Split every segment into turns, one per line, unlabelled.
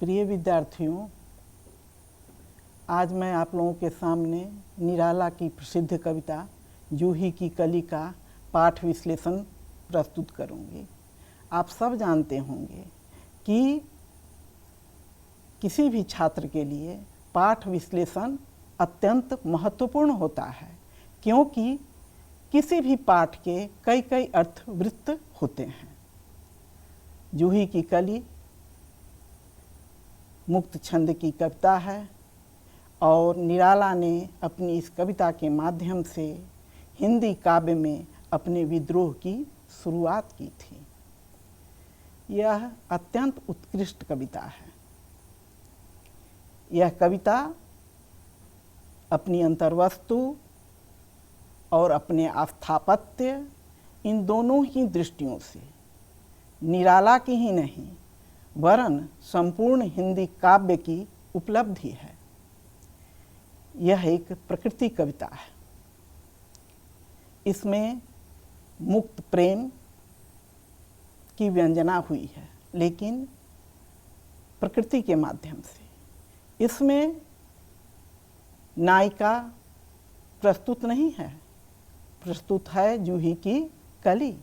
प्रिय विद्यार्थियों, आज मैं आप लोगों के सामने निराला की प्रसिद्ध कविता जूही की कली का पाठ विश्लेषण प्रस्तुत करूंगी। आप सब जानते होंगे कि किसी भी छात्र के लिए पाठ विश्लेषण अत्यंत महत्वपूर्ण होता है, क्योंकि किसी भी पाठ के कई कई अर्थवृत्त होते हैं। जूही की कली मुक्त छंद की कविता है और निराला ने अपनी इस कविता के माध्यम से हिंदी काव्य में अपने विद्रोह की शुरुआत की थी। यह अत्यंत उत्कृष्ट कविता है। यह कविता अपनी अंतर्वस्तु और अपने स्थापत्य, इन दोनों ही दृष्टियों से निराला की ही नहीं वरन संपूर्ण हिंदी काव्य की उपलब्धि है। यह एक प्रकृति कविता है। इसमें मुक्त प्रेम की व्यंजना हुई है, लेकिन प्रकृति के माध्यम से। इसमें नायिका प्रस्तुत नहीं है, प्रस्तुत है जूही की कली।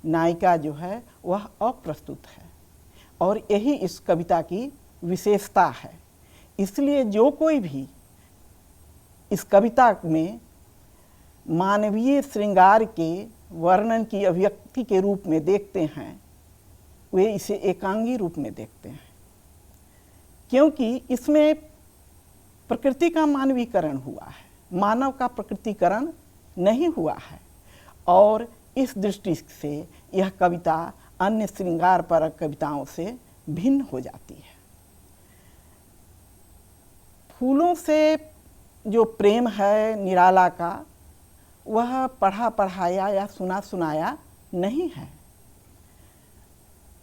नायिका जो है वह अप्रस्तुत है और यही इस कविता की विशेषता है। इसलिए जो कोई भी इस कविता में मानवीय श्रृंगार के वर्णन की अभिव्यक्ति के रूप में देखते हैं, वे इसे एकांगी रूप में देखते हैं, क्योंकि इसमें प्रकृति का मानवीकरण हुआ है, मानव का प्रकृतिकरण नहीं हुआ है। और इस दृष्टि से यह कविता अन्य श्रृंगार परक कविताओं से भिन्न हो जाती है। फूलों से जो प्रेम है निराला का, वह पढ़ा पढ़ाया या सुना सुनाया नहीं है।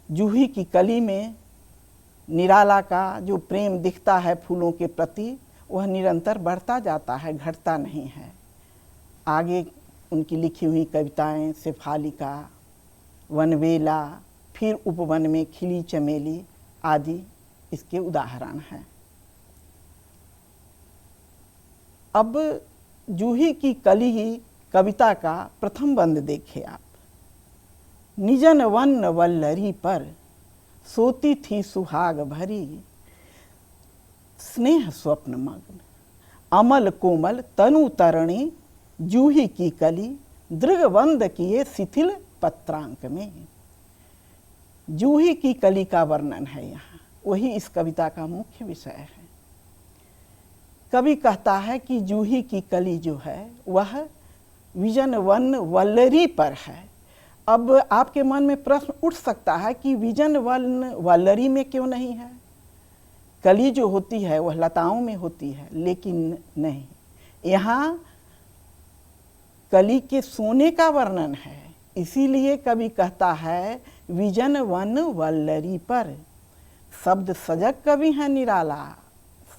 जूही की कली में निराला का जो प्रेम दिखता है फूलों के प्रति, वह निरंतर बढ़ता जाता है, घटता नहीं है। आगे उनकी लिखी हुई कविताएं शेफालिका, वनवेला, फिर उपवन में खिली चमेली आदि इसके उदाहरण हैं। अब जूही की कली कविता का प्रथम बंद देखिए आप। निजन वन वल्लरी पर सोती थी सुहाग भरी, स्नेह स्वप्न मग्न अमल कोमल तनु तरणी, जूही की कली दृगबंद किए शिथिल पत्रांक में। जूही की कली का वर्णन है यहाँ, वही इस कविता का मुख्य विषय है। कवि कहता है कि जूही की कली जो है वह विजन वन वल्लरी पर है। अब आपके मन में प्रश्न उठ सकता है कि विजन वन वल्लरी में क्यों नहीं है? कली जो होती है वह लताओं में होती है, लेकिन नहीं, यहाँ कली के सोने का वर्णन है। इसीलिए कवि कहता है विजन वन वल्लरी पर। शब्द सजग कवि हैं निराला,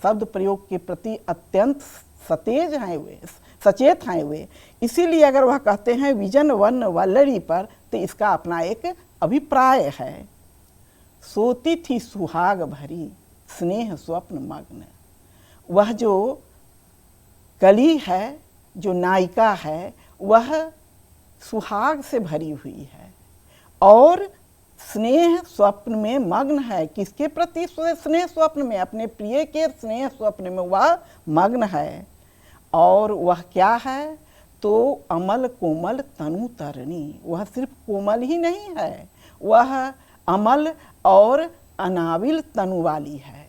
शब्द प्रयोग के प्रति अत्यंत सतेज हैं वे, सचेत हैं वे। इसीलिए अगर वह कहते हैं विजन वन वल्लरी पर, तो इसका अपना एक अभिप्राय है। सोती थी सुहाग भरी, स्नेह स्वप्न मग्न। वह जो कली है, जो नायिका है, वह सुहाग से भरी हुई है और स्नेह स्वप्न में मग्न है। किसके प्रति स्नेह स्वप्न में? अपने प्रिय के स्नेह स्वप्न में वह मग्न है। और वह क्या है? तो अमल कोमल तनु तरणी। वह सिर्फ कोमल ही नहीं है, वह अमल और अनाविल तनु वाली है।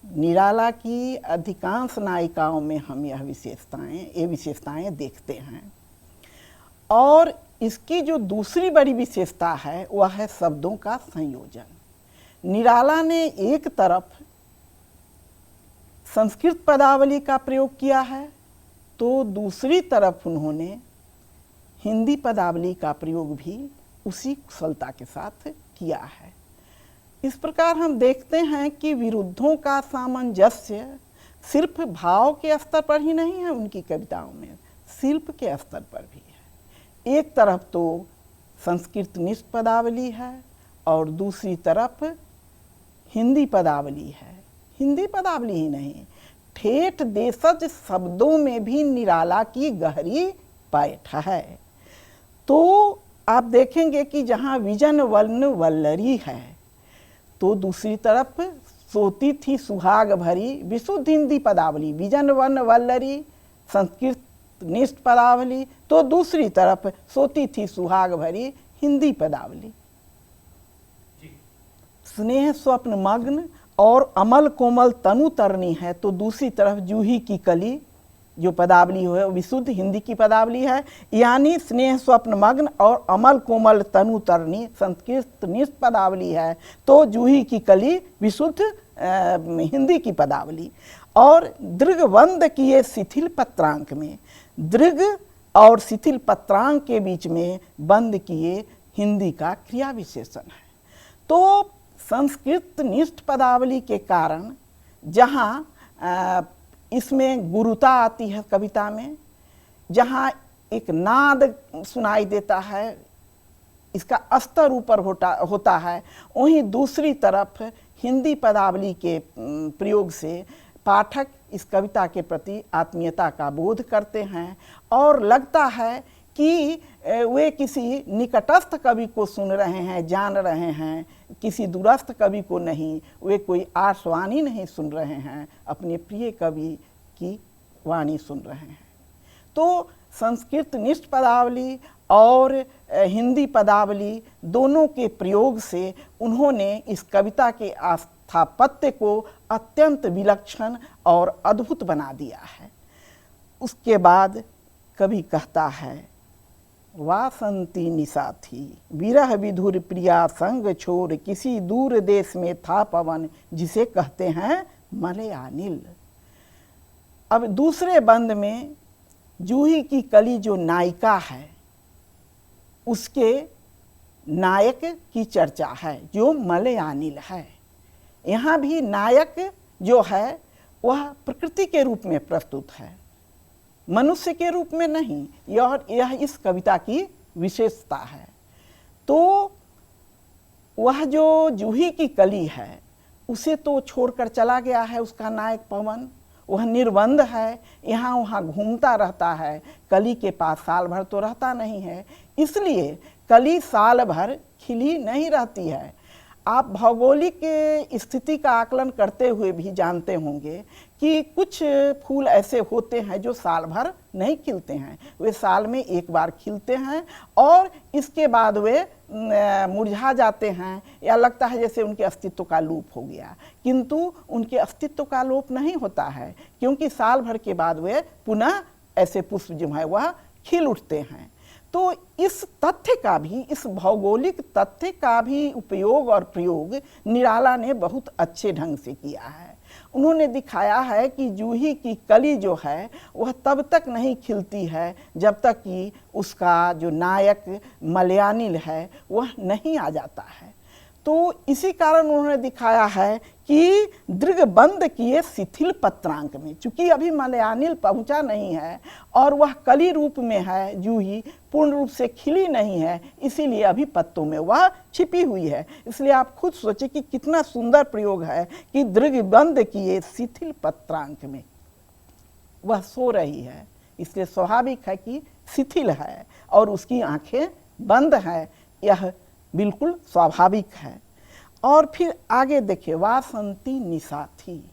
निराला की अधिकांश नायिकाओं में हम ये विशेषताएं देखते हैं। और इसकी जो दूसरी बड़ी विशेषता है वह है शब्दों का संयोजन। निराला ने एक तरफ संस्कृत पदावली का प्रयोग किया है, तो दूसरी तरफ उन्होंने हिंदी पदावली का प्रयोग भी उसी कुशलता के साथ किया है। इस प्रकार हम देखते हैं कि विरुद्धों का सामंजस्य सिर्फ भाव के स्तर पर ही नहीं है उनकी कविताओं में, शिल्प के स्तर पर भी है। एक तरफ तो संस्कृत निष्ठ पदावली है और दूसरी तरफ हिंदी पदावली है। हिंदी पदावली ही नहीं, ठेठ देशज शब्दों में भी निराला की गहरी पैठ है। तो आप देखेंगे कि जहाँ विजन वर्ण वल्लरी है, तो दूसरी तरफ सोती थी सुहाग भरी विशुद्ध हिंदी पदावली, विजन वर्ण वल्लरी संस्कृत निष्ठ पदावली, तो दूसरी तरफ सोती थी सुहाग भरी हिंदी पदावली। स्नेह स्वप्न मग्न और अमल कोमल तनु तरनी है, तो दूसरी तरफ जूही की कली जो पदावली है विशुद्ध हिंदी की पदावली है। यानी स्नेह स्वप्न मग्न और अमल कोमल तनु तरनी संस्कृत निष्ठ पदावली है, तो जूही की कली विशुद्ध हिंदी की पदावली। और दृगवंद किए शिथिल पत्रांक में, दृग और शिथिल पत्रांक के बीच में बंद किए हिंदी का क्रिया विशेषण है। तो संस्कृत निष्ठ पदावली के कारण जहाँ इसमें गुरुता आती है कविता में, जहाँ एक नाद सुनाई देता है, इसका स्तर ऊपर होता है, वहीं दूसरी तरफ हिंदी पदावली के प्रयोग से पाठक इस कविता के प्रति आत्मीयता का बोध करते हैं और लगता है कि वे किसी निकटस्थ कवि को सुन रहे हैं, जान रहे हैं, किसी दूरस्थ कवि को नहीं, वे कोई आर्षवाणी नहीं सुन रहे हैं, अपने प्रिय कवि की वाणी सुन रहे हैं। तो संस्कृत निष्ठ पदावली और हिंदी पदावली दोनों के प्रयोग से उन्होंने इस कविता के स्थापत्य को अत्यंत विलक्षण और अद्भुत बना दिया है। उसके बाद कवि कहता है, वासंती निशा थी विरह विधुर प्रिया संग छोड़ किसी दूर देश में था पवन जिसे कहते हैं मलयानिल। अब दूसरे बंद में जूही की कली जो नायिका है उसके नायक की चर्चा है जो मलयानिल है। यहाँ भी नायक जो है वह प्रकृति के रूप में प्रस्तुत है, मनुष्य के रूप में नहीं। यह इस कविता की विशेषता है। तो वह जो जूही की कली है उसे तो छोड़कर चला गया है उसका नायक पवन, वह निर्बंध है, यहाँ वहाँ घूमता रहता है, कली के पास साल भर तो रहता नहीं है, इसलिए कली साल भर खिली नहीं रहती है। आप भौगोलिक स्थिति का आकलन करते हुए भी जानते होंगे कि कुछ फूल ऐसे होते हैं जो साल भर नहीं खिलते हैं, वे साल में एक बार खिलते हैं और इसके बाद वे मुरझा जाते हैं या लगता है जैसे उनके अस्तित्व का लोप हो गया, किंतु उनके अस्तित्व का लोप नहीं होता है क्योंकि साल भर के बाद वे पुनः ऐसे पुष्प जो है वह खिल उठते हैं। तो इस तथ्य का भी, इस भौगोलिक तथ्य का भी उपयोग और प्रयोग निराला ने बहुत अच्छे ढंग से किया है। उन्होंने दिखाया है कि जूही की कली जो है वह तब तक नहीं खिलती है जब तक कि उसका जो नायक मलयानिल है वह नहीं आ जाता है। तो इसी कारण उन्होंने दिखाया है कि दृगबंद किए शिथिल पत्रांक में, चूंकि अभी मलयानिल पहुंचा नहीं है और वह कली रूप में है, जूही पूर्ण रूप से खिली नहीं है, इसीलिए अभी पत्तों में वह छिपी हुई है। इसलिए आप खुद सोचें कि कितना सुंदर प्रयोग है कि दृगबंद किए शिथिल पत्रांक में, वह सो रही है, इसलिए स्वाभाविक है कि शिथिल है और उसकी आंखें बंद हैं, यह बिल्कुल स्वाभाविक है। और फिर आगे देखिए, वासंती निशा थी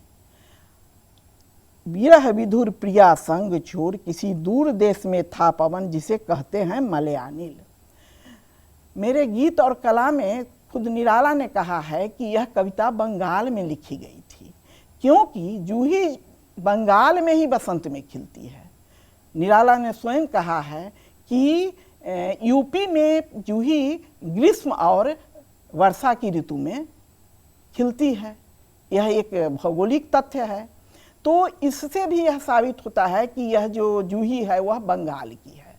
विरह विधुर प्रिया संग छोड़ किसी दूर देश में था पवन जिसे कहते हैं मलयानिल। मेरे गीत और कला में खुद निराला ने कहा है कि यह कविता बंगाल में लिखी गई थी क्योंकि जूही बंगाल में ही बसंत में खिलती है। निराला ने स्वयं कहा है कि यूपी में जूही ग्रीष्म और वर्षा की ऋतु में खिलती है, यह एक भौगोलिक तथ्य है। तो इससे भी यह साबित होता है कि यह जो जूही है वह बंगाल की है,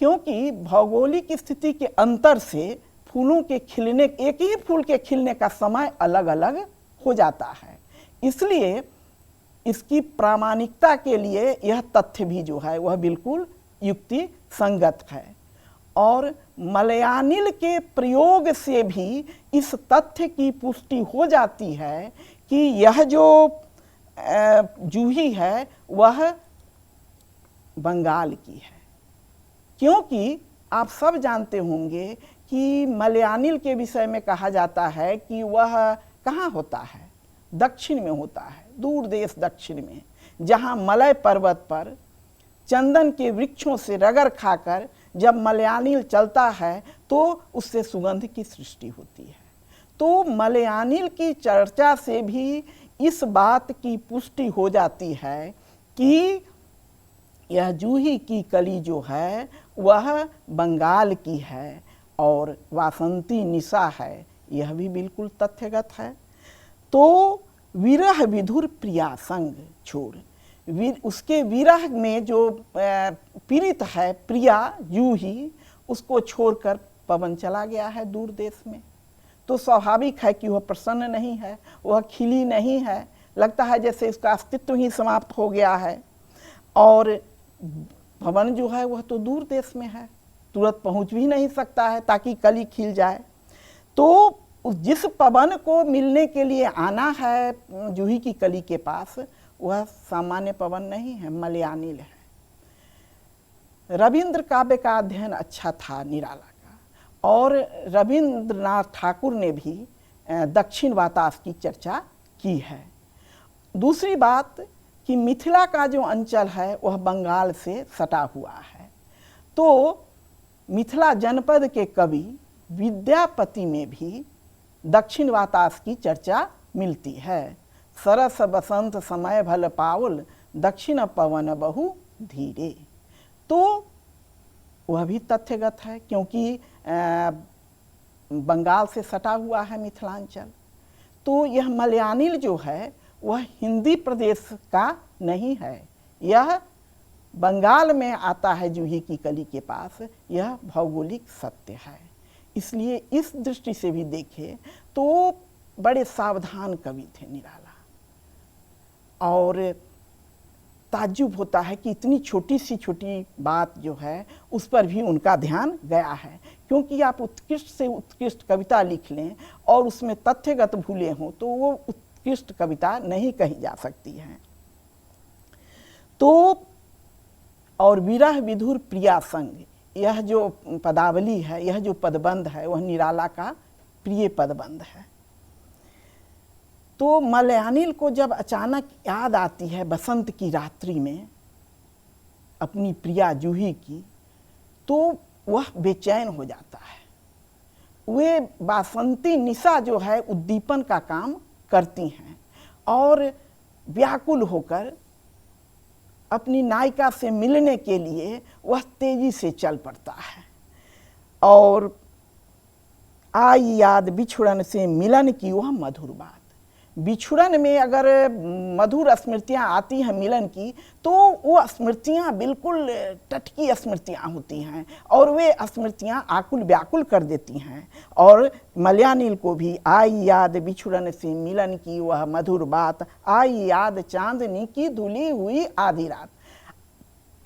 क्योंकि भौगोलिक स्थिति के अंतर से फूलों के खिलने, एक ही फूल के खिलने का समय अलग अलग हो जाता है, इसलिए इसकी प्रामाणिकता के लिए यह तथ्य भी जो है वह बिल्कुल युक्ति संगत है। और मलयानिल के प्रयोग से भी इस तथ्य की पुष्टि हो जाती है कि यह जो जूही है वह बंगाल की है। क्योंकि आप सब जानते होंगे कि मलयानिल के विषय में कहा जाता है कि वह कहाँ होता है, दक्षिण में होता है, दूर देश दक्षिण में, जहाँ मलय पर्वत पर चंदन के वृक्षों से रगड़ खाकर जब मलयानिल चलता है तो उससे सुगंध की सृष्टि होती है। तो मलयानिल की चर्चा से भी इस बात की पुष्टि हो जाती है कि यह जूही की कली जो है वह बंगाल की है और वासंती निशा है, यह भी बिल्कुल तथ्यगत है। तो विरह विधुर प्रिया संग छोड़, उसके विरह में जो पीड़ित है प्रिया जूही, उसको छोड़कर पवन चला गया है दूर देश में। तो स्वाभाविक है कि वह प्रसन्न नहीं है, वह खिली नहीं है, लगता है जैसे उसका अस्तित्व ही समाप्त हो गया है। और पवन जो है वह तो दूर देश में है, तुरंत पहुंच भी नहीं सकता है ताकि कली खिल जाए। तो जिस पवन को मिलने के लिए आना है जूही की कली के पास, वह सामान्य पवन नहीं है, मलयानिल है। रविंद्र काव्य का अध्ययन अच्छा था निराला का, और रविंद्रनाथ ठाकुर ने भी दक्षिण वातास की चर्चा की है। दूसरी बात कि मिथिला का जो अंचल है वह बंगाल से सटा हुआ है। तो मिथिला जनपद के कवि विद्यापति में भी दक्षिण वातास की चर्चा मिलती है। सरस बसंत समय भल पावल, दक्षिण पवन बहु धीरे। तो वह भी तथ्यगत है, क्योंकि बंगाल से सटा हुआ है मिथिलांचल। तो यह मलयानिल जो है वह हिंदी प्रदेश का नहीं है, यह बंगाल में आता है जूही की कली के पास, यह भौगोलिक सत्य है। इसलिए इस दृष्टि से भी देखें तो बड़े सावधान कवि थे निराला, और ताज्जुब होता है कि इतनी छोटी सी छोटी बात जो है उस पर भी उनका ध्यान गया है। क्योंकि आप उत्कृष्ट से उत्कृष्ट कविता लिख लें और उसमें तथ्यगत भूले हों तो वो उत्कृष्ट कविता नहीं कही जा सकती है। तो और विरह विधुर प्रिया संग, यह जो पदावली है, यह जो पदबंध है वह निराला का प्रिय पदबंध है। तो मलयानिल को जब अचानक याद आती है बसंत की रात्रि में अपनी प्रिया जूही की, तो वह बेचैन हो जाता है। वे बासंती निशा जो है उद्दीपन का काम करती हैं और व्याकुल होकर अपनी नायिका से मिलने के लिए वह तेजी से चल पड़ता है। और आई याद बिछुड़न से मिलन की वह मधुर बात। बिछुड़न में अगर मधुर स्मृतियाँ आती हैं मिलन की, तो वो स्मृतियाँ बिल्कुल टटकी स्मृतियाँ होती हैं और वे स्मृतियाँ आकुल व्याकुल कर देती हैं। और मलयानिल को भी आई याद बिछुड़न से मिलन की वह मधुर बात, आई याद चांदनी की धुली हुई आधी रात।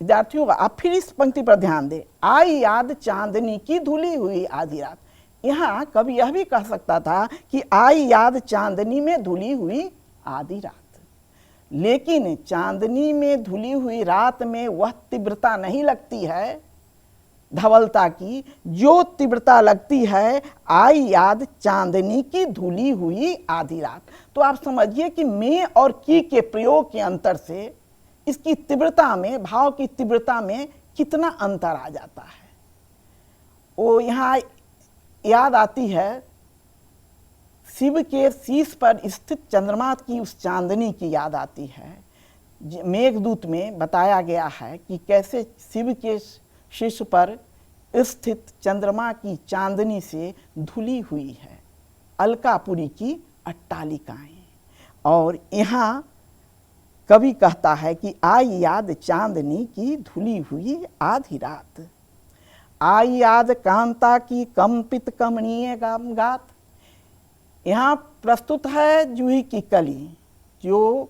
विद्यार्थियों, आप फिर इस पंक्ति पर ध्यान दें, आई याद चांदनी की धुली हुई आधी रात। यहाँ कभी यह भी कह सकता था कि आई याद चांदनी में धुली हुई आधी रात, लेकिन चांदनी में धुली हुई रात में वह तीव्रता नहीं लगती है धवलता की, जो तीव्रता लगती है आई याद चांदनी की धुली हुई आधी रात। तो आप समझिए कि में और की के प्रयोग के अंतर से इसकी तीव्रता में, भाव की तीव्रता में कितना अंतर आ जाता है। वो यहाँ याद आती है शिव के शीश पर स्थित चंद्रमा की उस चांदनी की याद आती है। मेघदूत में बताया गया है कि कैसे शिव के शीश पर स्थित चंद्रमा की चांदनी से धुली हुई है अलकापुरी की अट्टालिकाएं। और यहाँ कवि कहता है कि आई याद चांदनी की धुली हुई आधी रात, आई याद कांता की कंपित कमनीय गात। यहाँ प्रस्तुत है जूही की कली, जो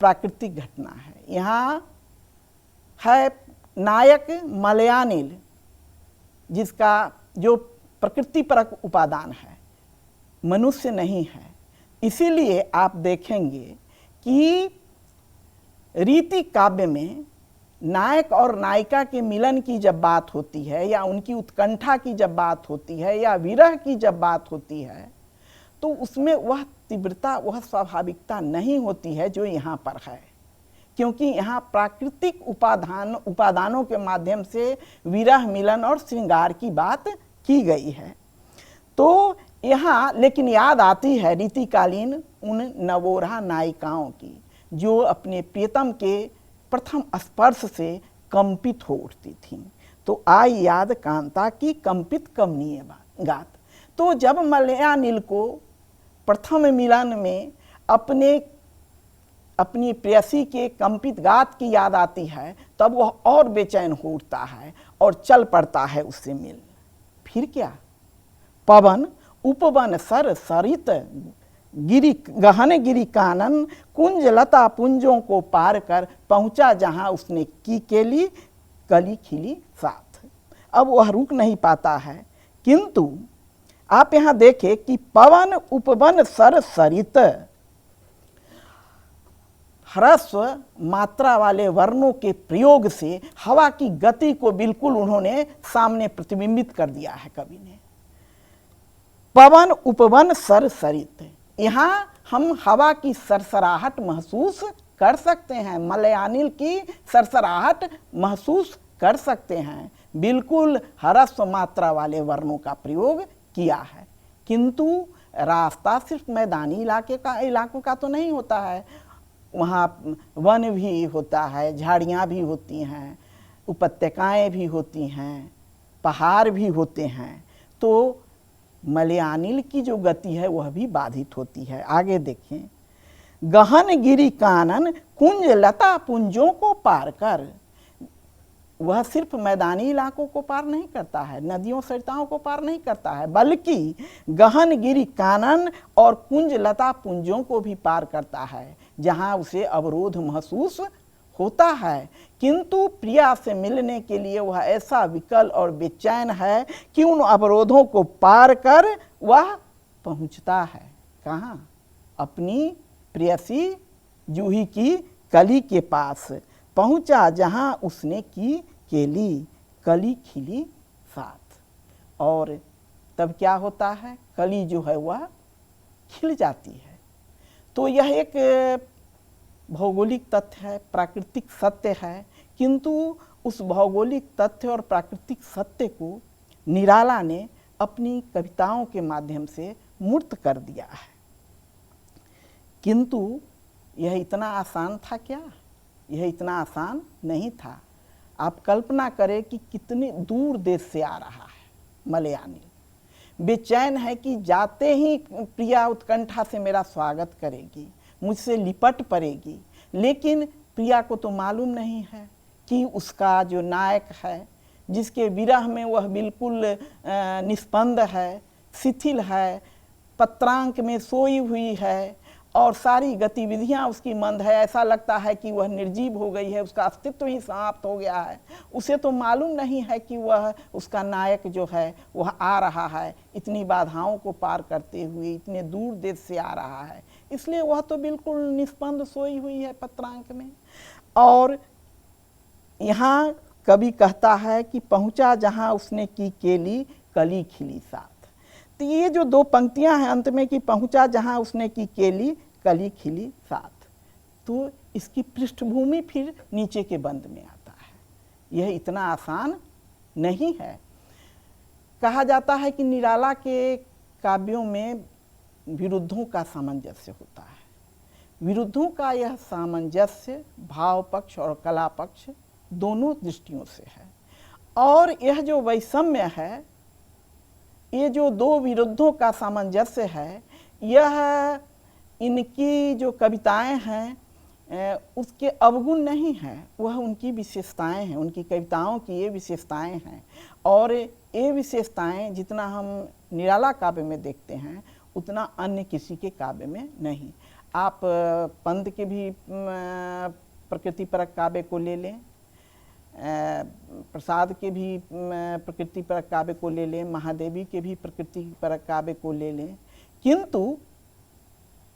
प्राकृतिक घटना है। यहाँ है नायक मलयानिल, जिसका जो प्रकृति परक उपादान है, मनुष्य नहीं है। इसीलिए आप देखेंगे कि रीति काव्य में नायक और नायिका के मिलन की जब बात होती है, या उनकी उत्कंठा की जब बात होती है, या विरह की जब बात होती है, तो उसमें वह तीव्रता, वह स्वाभाविकता नहीं होती है जो यहाँ पर है, क्योंकि यहाँ प्राकृतिक उपादानों के माध्यम से विरह, मिलन और श्रृंगार की बात की गई है। तो यहाँ लेकिन याद आती है रीतिकालीन उन नवोरा नायिकाओं की, जो अपने प्रियतम के प्रथम स्पर्श से कंपित हो उठती थीं। तो आई याद कांता की कंपित कमनीय गात। तो जब मलयानिल को प्रथम मिलन में अपनी प्रेयसी के कंपित गात की याद आती है, तब वह और बेचैन हो उठता है और चल पड़ता है उससे मिल। फिर क्या, पवन उपवन सर सरित गिरी गहन गिरी कानन कुंज लता पुंजों को पार कर पहुंचा जहां उसने की केली कली खिली साथ। अब वह रुक नहीं पाता है, किंतु आप यहां देखें कि पवन उपवन सर सरित, ह्रस्व मात्रा वाले वर्णों के प्रयोग से हवा की गति को बिल्कुल उन्होंने सामने प्रतिबिंबित कर दिया है कवि ने। पवन उपवन सर सरित, यहाँ हम हवा की सरसराहट महसूस कर सकते हैं, मलयानिल की सरसराहट महसूस कर सकते हैं। बिल्कुल ह्रस्व मात्रा वाले वर्णों का प्रयोग किया है, किंतु रास्ता सिर्फ मैदानी इलाकों का तो नहीं होता है, वहाँ वन भी होता है, झाड़ियाँ भी होती हैं, उपत्यकाएं भी होती हैं, पहाड़ भी होते हैं। तो मलयानिल की जो गति है वह भी बाधित होती है। आगे देखें, गहन गिरी कानन कुंज लता पुंजों को पार कर, वह सिर्फ मैदानी इलाकों को पार नहीं करता है, नदियों सरिताओं को पार नहीं करता है, बल्कि गहन गिरी कानन और कुंज लता पुंजों को भी पार करता है, जहां उसे अवरोध महसूस होता है। किंतु प्रिया से मिलने के लिए वह ऐसा विकल और बेचैन है कि उन अवरोधों को पार कर वह पहुंचता है कहाँ, अपनी प्रेयसी जूही की कली के पास पहुंचा जहां उसने की केली कली खिली साथ। और तब क्या होता है, कली जो है वह खिल जाती है। तो यह एक भौगोलिक तथ्य है, प्राकृतिक सत्य है, किंतु उस भौगोलिक तथ्य और प्राकृतिक सत्य को निराला ने अपनी कविताओं के माध्यम से मूर्त कर दिया है। किंतु यह इतना आसान था क्या? यह इतना आसान नहीं था। आप कल्पना करें कि कितने दूर देश से आ रहा है मलयानिल, बेचैन है कि जाते ही प्रिया उत्कंठा से मेरा स्वागत करेगी, मुझसे लिपट पड़ेगी, लेकिन प्रिया को तो मालूम नहीं है कि उसका जो नायक है, जिसके विरह में वह बिल्कुल निस्पंद है, शिथिल है, पत्रांक में सोई हुई है और सारी गतिविधियां उसकी मंद है, ऐसा लगता है कि वह निर्जीव हो गई है, उसका अस्तित्व ही समाप्त हो गया है। उसे तो मालूम नहीं है कि वह उसका नायक जो है वह आ रहा है, इतनी बाधाओं को पार करते हुए इतने दूर देश से आ रहा है, इसलिए वह तो बिल्कुल निस्पंद सोई हुई है पत्रांक में। और यहाँ कवि कहता है कि पहुँचा जहाँ उसने की केली कली खिली साथ। तो ये जो दो पंक्तियां हैं अंत में कि पहुंचा जहां उसने की केली कली खिली साथ, तो इसकी पृष्ठभूमि फिर नीचे के बंद में आता है। यह इतना आसान नहीं है। कहा जाता है कि निराला के काव्यों में विरुद्धों का सामंजस्य होता है। विरुद्धों का यह सामंजस्य भाव पक्ष और कला पक्ष दोनों दृष्टियों से है। और यह जो वैषम्य है, ये जो दो विरुद्धों का सामंजस्य है, यह इनकी जो कविताएं हैं उसके अवगुण नहीं है, वह उनकी विशेषताएं हैं, उनकी कविताओं की ये विशेषताएं हैं। और ये विशेषताएं जितना हम निराला काव्य में देखते हैं उतना अन्य किसी के काव्य में नहीं। आप पंत के भी प्रकृति परक काव्य को ले लें, प्रसाद के भी प्रकृति परक काव्य को ले लें, महादेवी के भी प्रकृति परक काव्य को ले लें, किंतु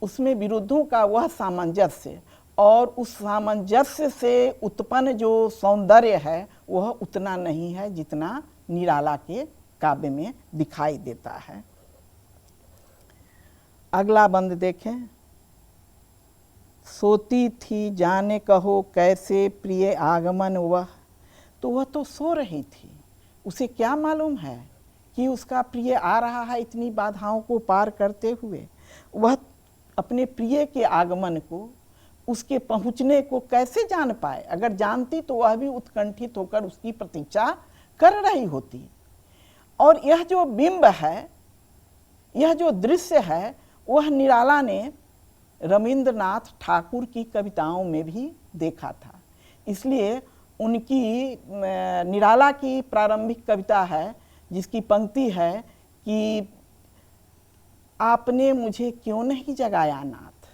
उसमें विरुद्धों का वह सामंजस्य और उस सामंजस्य से उत्पन्न जो सौंदर्य है वह उतना नहीं है जितना निराला के काव्य में दिखाई देता है। अगला बंद देखें। सोती थी जाने कहो कैसे प्रिय आगमन वह, तो वह तो सो रही थी, उसे क्या मालूम है कि उसका प्रिय आ रहा है इतनी बाधाओं को पार करते हुए। वह अपने प्रिय के आगमन को, उसके पहुँचने को कैसे जान पाए? अगर जानती तो वह भी उत्कंठित होकर उसकी प्रतीक्षा कर रही होती। और यह जो बिंब है, यह जो दृश्य है, वह निराला ने रवींद्रनाथ ठाकुर की कविताओं में भी देखा था। इसलिए उनकी निराला की प्रारंभिक कविता है जिसकी पंक्ति है कि आपने मुझे क्यों नहीं जगाया नाथ,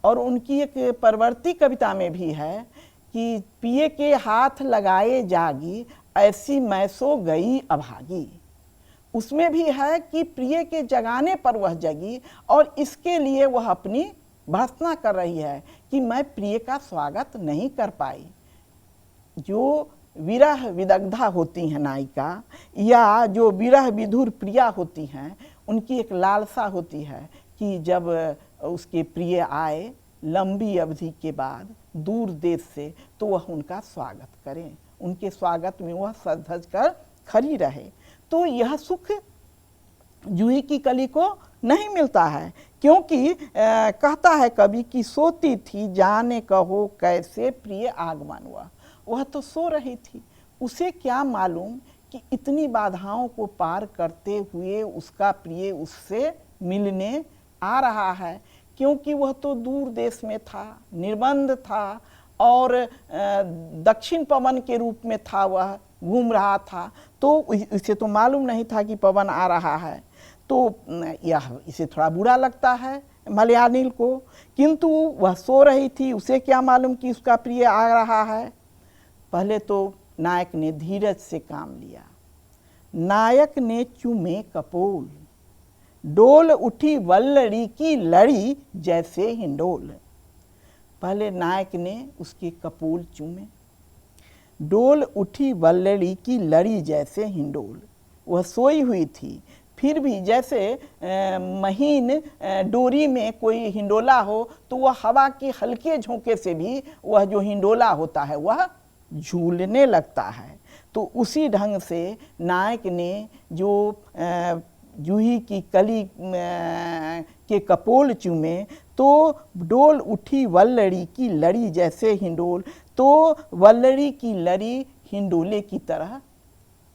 और उनकी एक परवर्ती कविता में भी है कि पिए के हाथ लगाए जागी ऐसी मैं सो गई अभागी। उसमें भी है कि प्रिय के जगाने पर वह जगी और इसके लिए वह अपनी भर्त्सना कर रही है कि मैं प्रिय का स्वागत नहीं कर पाई। जो विरह विदग्धा होती हैं नायिका, या जो विरह विधुर प्रिया होती हैं, उनकी एक लालसा होती है कि जब उसके प्रिय आए लंबी अवधि के बाद दूर देश से, तो वह उनका स्वागत करें, उनके स्वागत में वह सज धज कर खड़ी रहे। तो यह सुख जूही की कली को नहीं मिलता है, क्योंकि कहता है कवि कि सोती थी जाने कहो कैसे प्रिय आगमन हुआ। वह तो सो रही थी, उसे क्या मालूम कि इतनी बाधाओं को पार करते हुए उसका प्रिय उससे मिलने आ रहा है, क्योंकि वह तो दूर देश में था, निर्बंध था और दक्षिण पवन के रूप में था, वह घूम रहा था। तो इसे तो मालूम नहीं था कि पवन आ रहा है, तो यह इसे थोड़ा बुरा लगता है मलयानिल को, किंतु वह सो रही थी, उसे क्या मालूम कि उसका प्रिय आ रहा है। पहले तो नायक ने धीरज से काम लिया। नायक ने चूमे कपोल, डोल उठी वल्लरी की लड़ी जैसे हिंडोल। पहले नायक ने उसके कपोल चूमे, डोल उठी वल्लरी की लड़ी जैसे हिंडोल। वह सोई हुई थी, फिर भी जैसे महीन डोरी में कोई हिंडोला हो तो वह हवा के हल्के झोंके से भी वह जो हिंडोला होता है वह झूलने लगता है। तो उसी ढंग से नायक ने जो जूही की कली के कपोल चूमे, तो डोल उठी वल्लरी की लड़ी जैसे हिंडोल, तो वल्लरी की लड़ी हिंडोले की तरह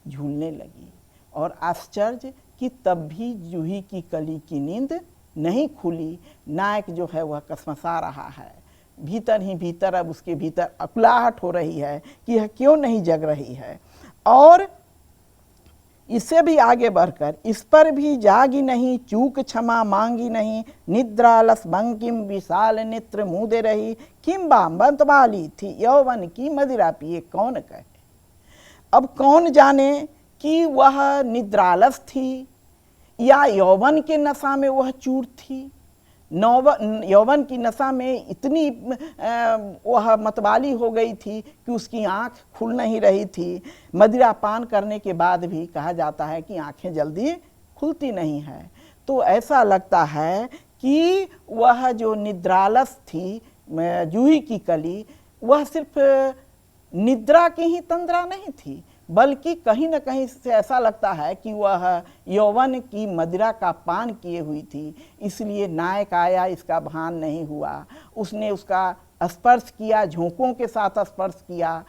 झूलने लगी। और आश्चर्य कि तब भी जूही की कली की नींद नहीं खुली। नायक जो है वह कसमसा रहा है, भीतर ही भीतर अब उसके भीतर अकुलाहट हो रही है कि यह क्यों नहीं जग रही है। और इससे भी आगे बढ़कर इस पर भी जागी नहीं, चूक क्षमा मांगी नहीं, निद्रालस बंकिम विशाल नेत्र मूदे रही, किम्बा मतवाली थी यौवन की मदिरा पिए कौन कहे। अब कौन जाने कि वह निद्रालस थी या यौवन के नशा में वह चूर थी। यौवन की नशा में इतनी वह मतवाली हो गई थी कि उसकी आँख खुल नहीं रही थी। मदिरा पान करने के बाद भी कहा जाता है कि आँखें जल्दी खुलती नहीं है। तो ऐसा लगता है कि वह जो निद्रालस थी जूही की कली, वह सिर्फ निद्रा की ही तंद्रा नहीं थी, बल्कि कहीं न कहीं से ऐसा लगता है कि वह यौवन की मदिरा का पान किए हुई थी। इसलिए नायक आया, इसका भान नहीं हुआ। उसने उसका स्पर्श किया, झोंकों के साथ स्पर्श किया,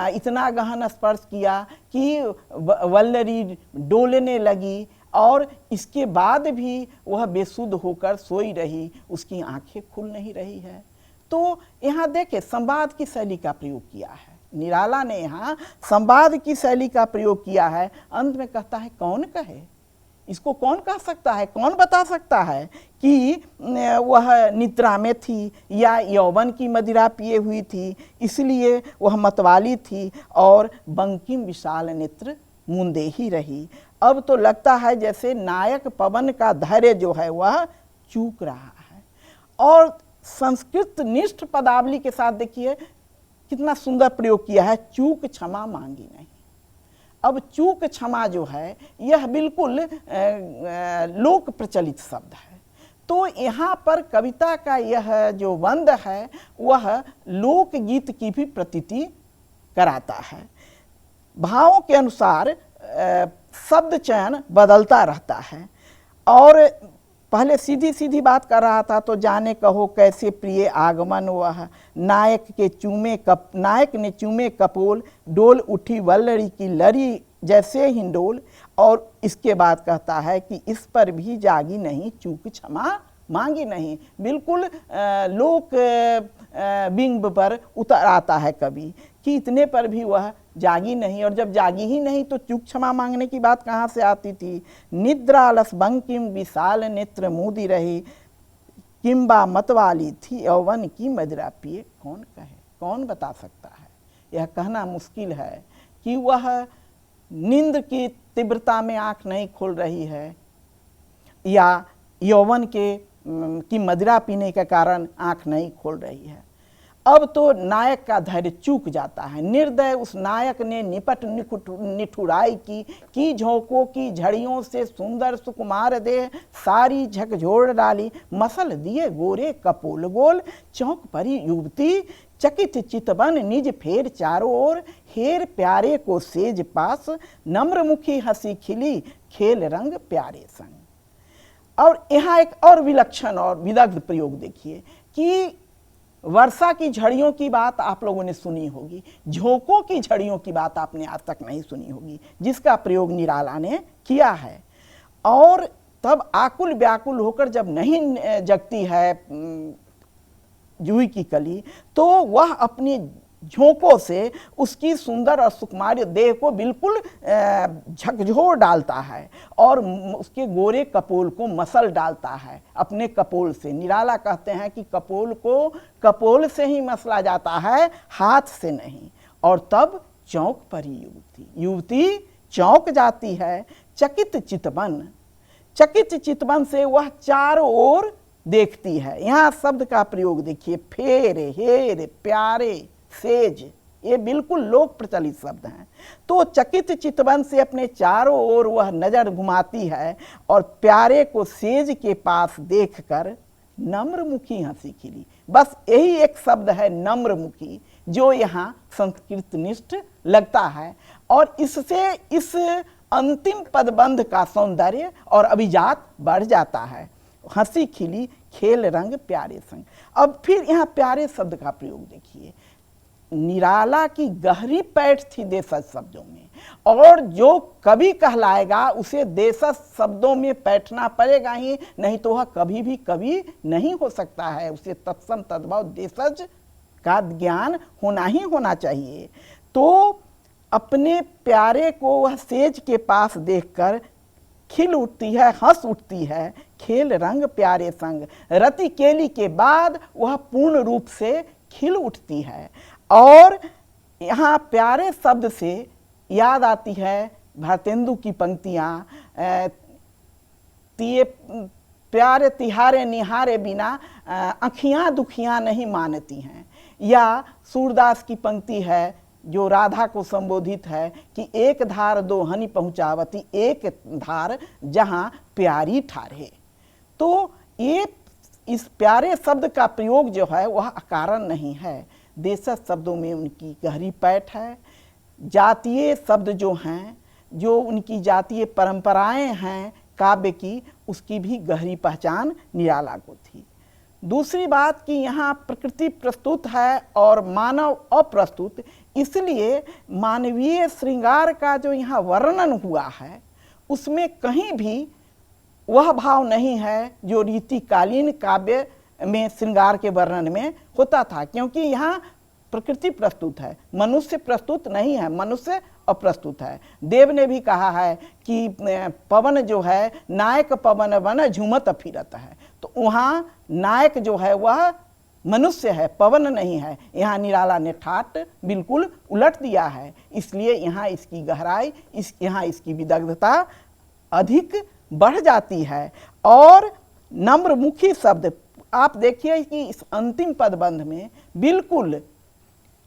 इतना गहन स्पर्श किया कि वल्लरी डोलने लगी, और इसके बाद भी वह बेसुध होकर सोई रही, उसकी आंखें खुल नहीं रही है। तो यहाँ देखें संवाद की शैली का प्रयोग किया है, निराला ने यहाँ संवाद की शैली का प्रयोग किया है। अंत में कहता है कौन कहे इसको कौन कह सकता है, कौन बता सकता है कि वह निद्रा में थी या यौवन की मदिरा पिए हुई थी इसलिए वह मतवाली थी और बंकिम विशाल नेत्र मूंदे ही रही। अब तो लगता है जैसे नायक पवन का धैर्य जो है वह चूक रहा है। और संस्कृत निष्ठ पदावली के साथ देखिए कितना सुंदर प्रयोग किया है, चूक क्षमा मांगी नहीं। अब चूक क्षमा जो है यह बिल्कुल लोक प्रचलित शब्द है, तो यहाँ पर कविता का यह जो बंद है वह लोकगीत की भी प्रतीति कराता है। भावों के अनुसार शब्द चयन बदलता रहता है। और पहले सीधी सीधी बात कर रहा था, तो जाने कहो कैसे प्रिय आगमन वह, नायक ने चूमे कपोल, डोल उठी वल्लरी की लरी जैसे हिंडोल। और इसके बाद कहता है कि इस पर भी जागी नहीं चूक क्षमा मांगी नहीं। बिल्कुल लोक बिंब पर उतर आता है कवि कि इतने पर भी वह जागी नहीं, और जब जागी ही नहीं तो चूक क्षमा मांगने की बात कहाँ से आती थी। निद्रालस बंकिम विशाल नेत्र मूदी रही, किम्बा मतवाली थी यौवन की मदिरा पिए कौन कहे, कौन बता सकता है। यह कहना मुश्किल है कि वह नींद की तीव्रता में आंख नहीं खोल रही है या यौवन की मदिरा पीने के कारण आंख नहीं खोल रही है। अब तो नायक का धैर्य चूक जाता है। निर्दय उस नायक ने निपट निठुराई की झोंकों की झड़ियों से सुंदर सुकुमार देह सारी झकझोर डाली, मसल दिए गोरे कपोल गोल, चौक परी युवती चकित चितवन निज फेर चारों ओर, हेर प्यारे को सेज पास नम्रमुखी हंसी खिली, खेल रंग प्यारे संग। और यहाँ एक और विलक्षण और विदग्ध प्रयोग देखिए कि वर्षा की झड़ियों की बात आप लोगों ने सुनी होगी, झोंकों की झड़ियों की बात आपने आज तक नहीं सुनी होगी, जिसका प्रयोग निराला ने किया है। और तब आकुल व्याकुल होकर जब नहीं जगती है जूही की कली, तो वह अपनी झोंकों से उसकी सुंदर और सुकुमार देह को बिल्कुल झकझोर डालता है और उसके गोरे कपोल को मसल डालता है अपने कपोल से। निराला कहते हैं कि कपोल को कपोल से ही मसला जाता है, हाथ से नहीं। और तब चौंक परी युवती चौंक जाती है, चकित चितवन से वह चारों ओर देखती है। यहाँ शब्द का प्रयोग देखिए, फेर, हेर, प्यारे, सेज, ये बिल्कुल लोक प्रचलित शब्द हैं। तो चकित चितवन से अपने चारों ओर वह नजर घुमाती है और प्यारे को सेज के पास देखकर नम्रमुखी हंसी खिली। बस यही एक शब्द है नम्रमुखी, जो यहाँ संस्कृतनिष्ठ लगता है और इससे इस अंतिम पदबंध का सौंदर्य और अभिजात बढ़ जाता है। हंसी खिली, खेल रंग प्यारे संग। अब फिर यहाँ प्यारे शब्द का प्रयोग देखिए। निराला की गहरी पैठ थी देशज शब्दों में, और जो कवि कहलाएगा उसे देशज शब्दों में बैठना पड़ेगा ही, नहीं तो वह कभी भी कवि नहीं हो सकता है। उसे तत्सम तद्भव देशज का ज्ञान होना ही होना चाहिए। तो अपने प्यारे को वह सेज के पास देखकर खिल उठती है, हंस उठती है, खेल रंग प्यारे संग। रति केली के बाद वह पूर्ण रूप से खिल उठती है। और यहाँ प्यारे शब्द से याद आती है भारतेंदु की पंक्तियाँ, प्यारे तिहारे निहारे बिना अखियाँ दुखियाँ नहीं मानती हैं। या सूरदास की पंक्ति है जो राधा को संबोधित है कि एक धार दो हनि पहुँचावती, एक धार जहाँ प्यारी ठारे। तो ये इस प्यारे शब्द का प्रयोग जो है वह अकारण नहीं है। देशज शब्दों में उनकी गहरी पैठ है। जातीय शब्द जो हैं, जो उनकी जातीय परंपराएं हैं काव्य की, उसकी भी गहरी पहचान निराला को थी। दूसरी बात कि यहाँ प्रकृति प्रस्तुत है और मानव अप्रस्तुत, इसलिए मानवीय श्रृंगार का जो यहाँ वर्णन हुआ है उसमें कहीं भी वह भाव नहीं है जो रीतिकालीन काव्य में श्रृंगार के वर्णन में होता था। क्योंकि यहाँ प्रकृति प्रस्तुत है, मनुष्य प्रस्तुत नहीं है, मनुष्य अप्रस्तुत है। देव ने भी कहा है कि पवन जो है नायक पवन वन झूमत फिरत है, तो वहाँ नायक जो है वह मनुष्य है, पवन नहीं है। यहाँ निराला ने ठाट बिल्कुल उलट दिया है, इसलिए यहाँ इसकी गहराई, यहाँ इसकी विदग्धता अधिक बढ़ जाती है। और नम्रमुखी शब्द आप देखिए कि इस अंतिम पदबंध में बिल्कुल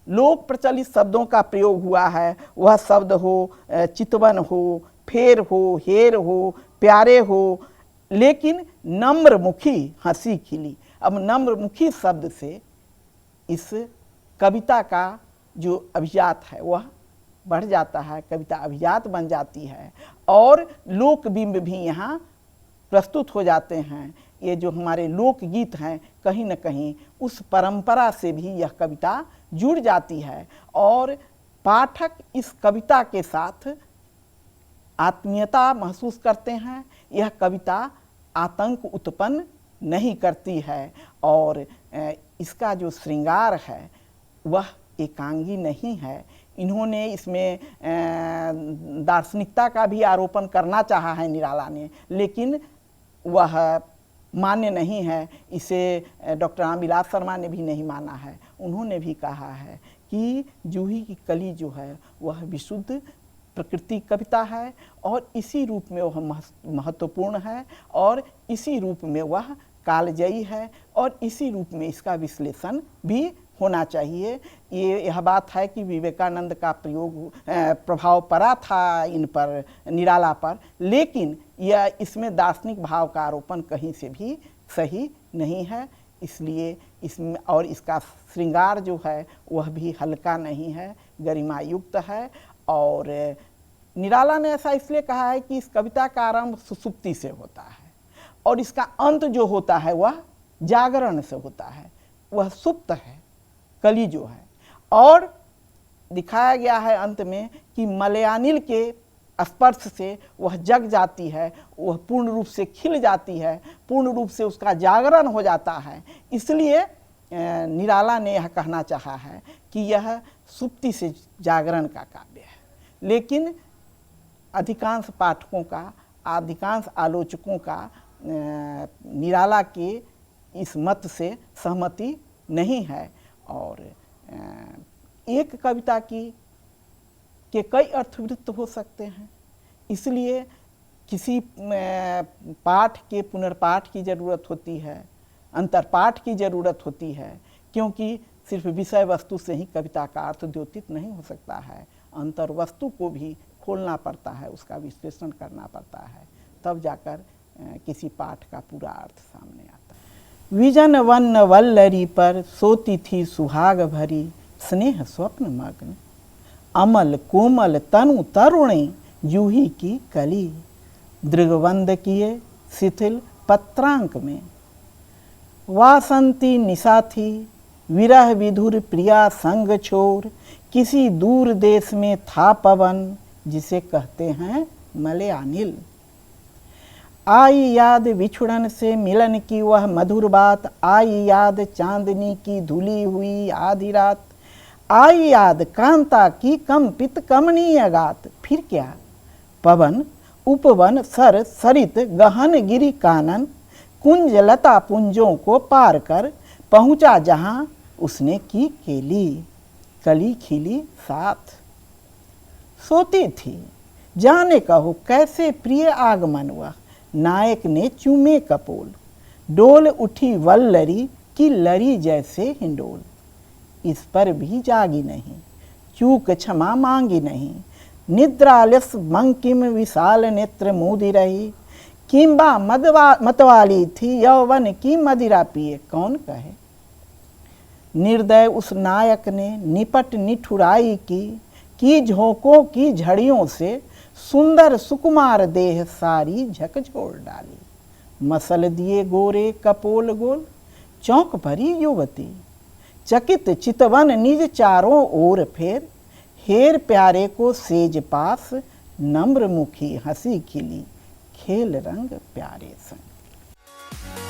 लोक प्रचलित शब्दों का प्रयोग हुआ है। वह शब्द हो चितवन हो, फेर हो, हेर हो, प्यारे हो, लेकिन नम्रमुखी हंसी खिली। अब नम्रमुखी शब्द से इस कविता का जो अभिजात है वह बढ़ जाता है, कविता अभिजात बन जाती है और लोकबिंब भी यहाँ प्रस्तुत हो जाते हैं। ये जो हमारे लोकगीत हैं कहीं न कहीं उस परंपरा से भी यह कविता जुड़ जाती है और पाठक इस कविता के साथ आत्मीयता महसूस करते हैं। यह कविता आतंक उत्पन्न नहीं करती है और इसका जो श्रृंगार है वह एकांगी नहीं है। इन्होंने इसमें दार्शनिकता का भी आरोपण करना चाहा है निराला ने, लेकिन वह मान्य नहीं है। इसे डॉक्टर रामविलास शर्मा ने भी नहीं माना है। उन्होंने भी कहा है कि जूही की कली जो है वह विशुद्ध प्रकृति कविता है और इसी रूप में वह महत्वपूर्ण है और इसी रूप में वह कालजयी है और इसी रूप में इसका विश्लेषण भी होना चाहिए। यह बात है कि विवेकानंद का प्रभाव पड़ा था इन पर, निराला पर, लेकिन यह इसमें दार्शनिक भाव का आरोपण कहीं से भी सही नहीं है। इसलिए इसमें और इसका श्रृंगार जो है वह भी हल्का नहीं है, गरिमायुक्त है। और निराला ने ऐसा इसलिए कहा है कि इस कविता का आरंभ सुसुप्ति से होता है और इसका अंत जो होता है वह जागरण से होता है, वह सुप्त है कली जो है। और दिखाया गया है अंत में कि मलयानिल के स्पर्श से वह जग जाती है, वह पूर्ण रूप से खिल जाती है, पूर्ण रूप से उसका जागरण हो जाता है। इसलिए निराला ने यह कहना चाहा है कि यह सुप्ति से जागरण का काव्य है। लेकिन अधिकांश पाठकों का, अधिकांश आलोचकों का निराला के इस मत से सहमति नहीं है और एक कविता के कई अर्थवृत्त हो सकते हैं। इसलिए किसी पाठ के पुनर्पाठ की ज़रूरत होती है, अंतरपाठ की ज़रूरत होती है, क्योंकि सिर्फ विषय वस्तु से ही कविता का अर्थ द्योतित नहीं हो सकता है। अंतर वस्तु को भी खोलना पड़ता है, उसका विश्लेषण करना पड़ता है, तब जाकर किसी पाठ का पूरा अर्थ सामने आता है। विजन वन वल्लरी पर सोती थी सुहाग भरी, स्नेह स्वप्न मग्न, अमल कोमल तनु तरुणी जूही की कली, दृगवंद किए शिथिल पत्रांक में, वासंती निशा थी विरह विधुर प्रिया संग छोर, किसी दूर देश में था पवन जिसे कहते हैं मलयानिल। आई याद विछुड़न से मिलन की वह मधुर बात, आई याद चांदनी की धुली हुई आधी रात, आई याद कांता की कंपित कमनीय गात। फिर क्या पवन उपवन सर सरित गहन गिरी कानन, कुंज लता पुंजों को पार कर पहुँचा जहाँ उसने की केली, कली खिली साथ। सोती थी जाने कहो कैसे प्रिय आगमन वह, नायक ने चूमे कपोल, डोल उठी वल्लरी की लरी जैसे हिंडोल। इस पर भी जागी नहीं, चूक क्षमा मांगी नहीं, निद्रालस मंकिम विशाल नेत्र मूदी रही, किंबा मतवाली थी यौवन की मदिरा पिए कौन कहे। निर्दय उस नायक ने निपट निठुराई की झोंकों की झड़ियों से सुंदर सुकुमार देह सारी झकझोर डाली, मसल दिए गोरे कपोल गोल चौंक भरी युवती, चकित चितवन निज चारों ओर फेर, हेर प्यारे को सेज पास नम्र मुखी हंसी खिली, खेल रंग प्यारे संग।